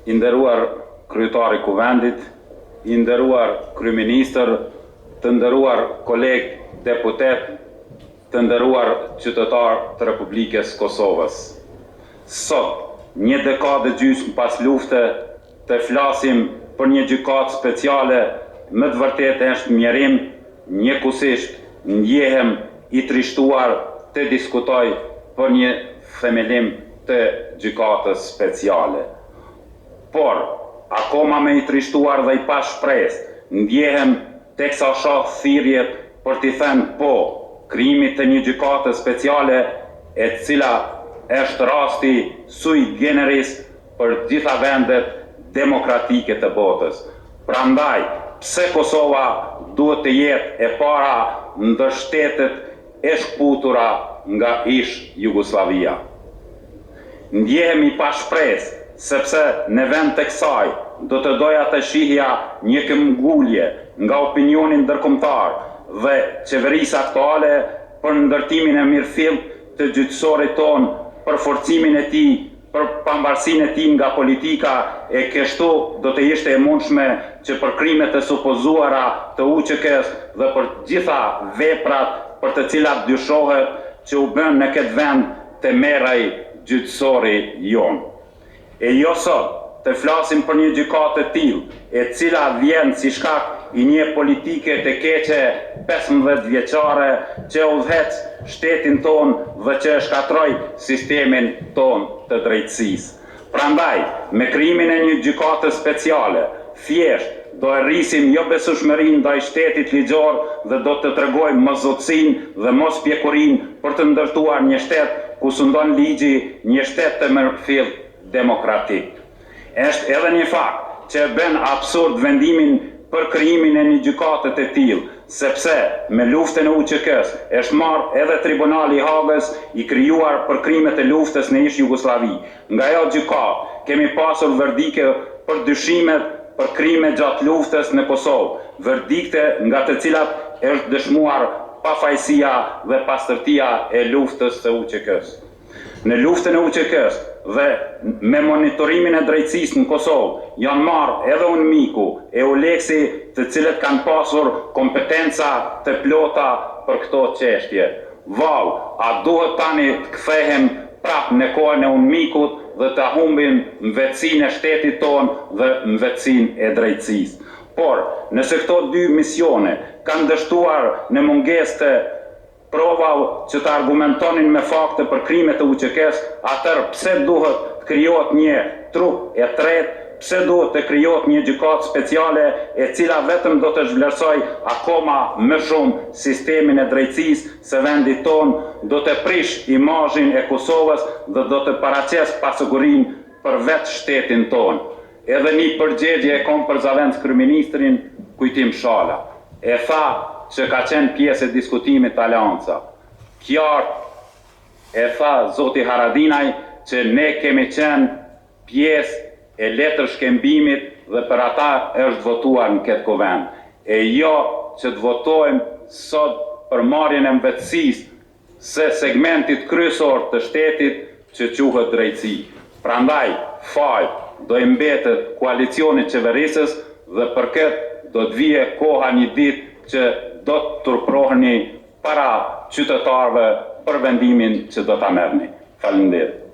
I nderuar kryetari i Kuvendit, i nderuar kryeministër, të nderuar kolegë deputet, të nderuar qytetar të Republikës Kosovës. Sot, një dekadë gjysmë pas lufte, të flasim për një gjykatë speciale, më të vërtetë është mjerim, njëkohësisht ndjehem i trishtuar të diskutoj për një themelim të gjykatës speciale. Por, akoma me i trishtuar dhe i pa shpresë, ndjehem teksa shoh thirrjet për t'i thënë po krijimit të një gjykate speciale, e cila është rasti sui generis për gjitha vendet demokratike të botës. Prandaj, pse Kosova duhet të jetë e para ndër shtetet e shkputura nga ish Jugoslavia. Ndjehemi pa shpresë, sepse në vend të kësaj do të doja të shihja një këmbgulje nga opinionin ndërkombëtar dhe qeverisë aktuale për ndërtimin e mirëfillt të gjyqësorit ton, për forcimin e tij, për pambarësinë e tij nga politika, e kështu do të ishte e mundshme që për krimet e supozuara të UÇK-s dhe për gjitha veprat për të cilat dyshohet që u bën në këtë vend të merrej gjyqësori jon. E jo sot të flasim për një gjykatë të tillë, e cila vjen si shkak i një politike të keqe 15 vjeçare që udhëhec shtetin ton dhe që shkatroi sistemin ton të drejtësisë. Prandaj, me krijimin e një gjykate speciale, thjesht do e rrisim jo besueshmërinë ndaj shtetit ligjor dhe do të tregojmë mosotësinë dhe mospjekurinë për të ndërtuar një shtet ku sundon ligji, një shtet të mirëfillt demokratik. Është edhe një fakt që bën absurd vendimin për krijimin e një gjykate të tillë, sepse me luftën e UÇK-s është marrë edhe Tribunali i Hagës i krijuar për krimet e luftës në ish Jugosllavi. Nga ajo gjykatë kemi pasur verdike për dyshimet për krime gjatë luftës në Kosovë, verdikte nga të cilat është dëshmuar pafajësia dhe pastërtia e luftës së UÇK-s. Në luftën e UÇK-s dhe me monitorimin e drejtësisë në Kosovë janë marrë edhe UNMIK-u e ULEX-i, të cilët kanë pasur kompetenca të plota për këto çështje. Vau, a duhet tani të kthehem prapë në kohën e UNMIK-ut dhe të humbim mbetësinë e shtetit tonë dhe mbetësinë e drejtësisë. Por, nëse këto dy misione kanë dështuar në mungesë të prova që të argumentonin me fakte për krimet e UÇK-s, atëherë pse duhet të krijohet një trup e tretë, pse duhet të krijohet një gjykatë speciale e cila vetëm do të zhvlerësoj akoma më shumë sistemin e drejtësisë së vendit tonë, do të prish imazhin e Kosovës dhe do të paraqes pasigurinë për vetë shtetin tonë. Edhe një përgjigje e kom për zavend kryeministrin Kujtim Shala. E tha që ka qenë pjesë e diskutimit të Aleanca. Qartë e tha zoti Haradinaj që ne kemi qenë pjesë e letër shkembimit dhe për ata është votuar në këtë kuvend. E jo që të votojmë sot për marrjen e mbetësisë së segmentit kryesor të shtetit që quhet drejtësi. Prandaj, fajt do i mbetet koalicionit qeverisës dhe për këtë do të vije koha një ditë që do të turproheni para qytetarëve për vendimin që do ta merrni. Faleminderit.